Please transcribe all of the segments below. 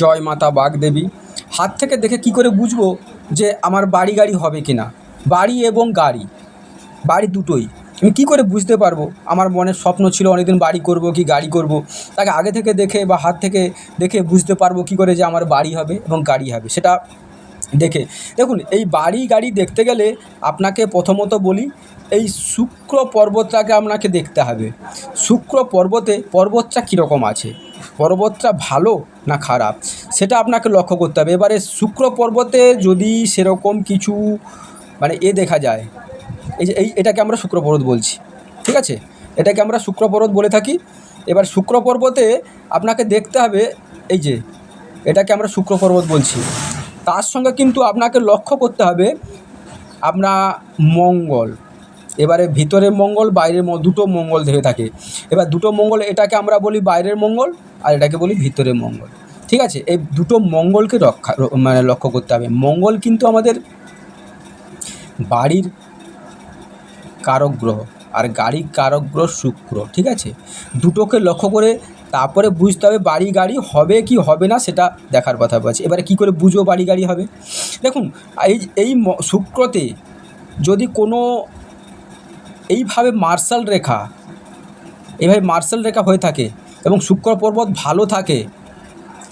জয় মাতা বাগদেবী। হাত থেকে দেখে কি করে বুঝবো যে আমার বাড়ি গাড়ি হবে কি না? বাড়ি এবং গাড়ি, বাড়ি দুটোই আমি কী করে বুঝতে পারবো? আমার মনের স্বপ্ন ছিল অনেকদিন বাড়ি করব কি গাড়ি করব, তাকে আগে থেকে দেখে বা হাত থেকে দেখে বুঝতে পারবো কী করে যে আমার বাড়ি হবে এবং গাড়ি হবে সেটা দেখে। দেখুন, এই বাড়ি গাড়ি দেখতে গেলে আপনাকে প্রথমত বলি, এই শুক্র পর্বতটাকে আপনাকে দেখতে হবে। শুক্র পর্বতটা কীরকম আছে, পর্বতটা ভালো না খারাপ, সেটা আপনাকে লক্ষ্য করতে হবে। এবারে শুক্র পর্বতে যদি সেরকম কিছু মানে দেখা যায়, এই যে এটাকে আমরা শুক্র পর্বত বলছি, ঠিক আছে? এটাকে আমরা শুক্র পর্বত বলে থাকি। এবার শুক্র পর্বতে আপনাকে দেখতে হবে, এই যে এটাকে আমরা শুক্র পর্বত বলছি, তার সঙ্গে কিন্তু আপনাকে লক্ষ্য করতে হবে আপনার মঙ্গল। এবারে ভিতরের মঙ্গল বাইরের দুটো মঙ্গল হয়ে থাকে। এবার দুটো মঙ্গল, এটাকে আমরা বলি বাইরের মঙ্গল আর এটাকে বলি ভিতরের মঙ্গল, ঠিক আছে? এই দুটো মঙ্গলকে লক্ষ্য করতে হবে। মঙ্গল কিন্তু আমাদের বাড়ির কারক গ্রহ আর গাড়ির কারক গ্রহ শুক্র, ঠিক আছে? দুটোকে লক্ষ্য করে তারপরে বুঝতে হবে বাড়ি গাড়ি হবে কি হবে না, সেটা দেখার কথা আছে। এবারে কী করে বুঝবো বাড়ি গাড়ি হবে? দেখুন, এই শুক্রতে যদি কোনো এইভাবে মার্শাল রেখা হয়ে থাকে এবং শুক্র পর্বত ভালো থাকে,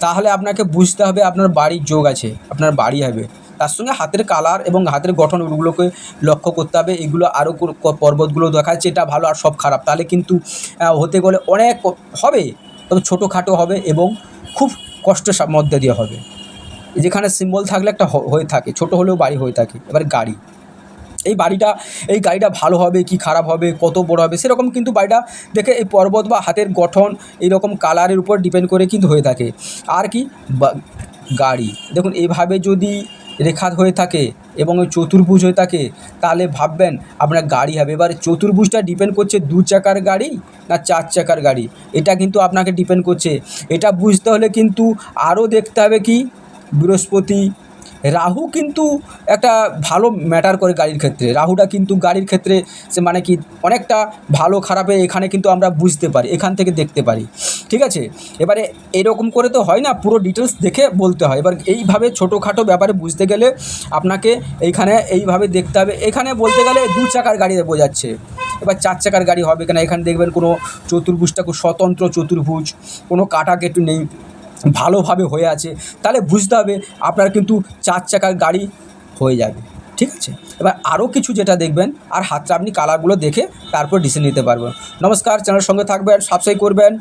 তাহলে আপনাকে বুঝতে হবে আপনার বাড়ির যোগ আছে, আপনার বাড়ি হবে। তার সঙ্গে হাতের কালার এবং হাতের গঠন ওগুলোকে লক্ষ্য করতে হবে। এগুলো আরও পর্বতগুলো দেখাচ্ছে এটা ভালো আর সব খারাপ, তাহলে কিন্তু হতে গেলে অনেক হবে, তবে ছোটোখাটো হবে এবং খুব কষ্টের মধ্যে দিয়ে হবে। যেখানে সিম্বল থাকলে একটা হয়ে থাকে, ছোট হলেও বাড়ি হয়ে থাকে। এবার গাড়ি, এই গাড়িটা ভালো হবে কি খারাপ হবে, কত বড় হবে, সেরকম কিন্তু বাড়িটা দেখে এই পর্বত বা হাতের গঠন এইরকম কালারের উপর ডিপেন্ড করে কিন্তু হয়ে থাকে। আর কি গাড়ি, দেখুন এইভাবে যদি রেখা হয়ে থাকে এবং ওই চতুর্ভুজ হয়ে থাকে, তাহলে ভাববেন আপনার গাড়ি হবে। এবার চতুর্ভুজটা ডিপেন্ড করছে 2 চাকার গাড়ি না 4 চাকার গাড়ি, এটা কিন্তু আপনাকে ডিপেন্ড করছে। এটা বুঝতে হলে কিন্তু আরও দেখতে হবে কি বৃহস্পতি, রাহু কিন্তু একটা ভালো ম্যাটার করে গাড়ির ক্ষেত্রে। রাহুটা কিন্তু গাড়ির ক্ষেত্রে সে মানে কি অনেকটা ভালো খারাপে এখানে কিন্তু আমরা বুঝতে পারি, এখান থেকে দেখতে পারি, ঠিক আছে? এবারে এরকম করে তো হয় না, পুরো ডিটেলস দেখে বলতে হয়। এবার এইভাবে ছোটোখাটো ব্যাপারে বুঝতে গেলে আপনাকে এইখানে এইভাবে দেখতে হবে। এখানে বলতে গেলে 2 চাকার গাড়ি বোঝাচ্ছে, এবার 4 চাকার গাড়ি হবে কিনা, এখানে দেখবেন কোনো চতুর্ভুজটা খুব স্বতন্ত্র চতুর্ভুজ, কোনো কাটাকেটু নেই, ভালোভাবে হয়ে আছে, তাহলে বুঝতে হবে আপনার কিন্তু 4 চাকার গাড়ি হয়ে যাবে, ঠিক আছে? এবার আরও কিছু যেটা দেখবেন আর হাতটা আপনি কালারগুলো দেখে তারপর ডিসিশন নিতে পারবেন। নমস্কার, চ্যানেলের সঙ্গে থাকবেন, সাবস্ক্রাইব করবেন।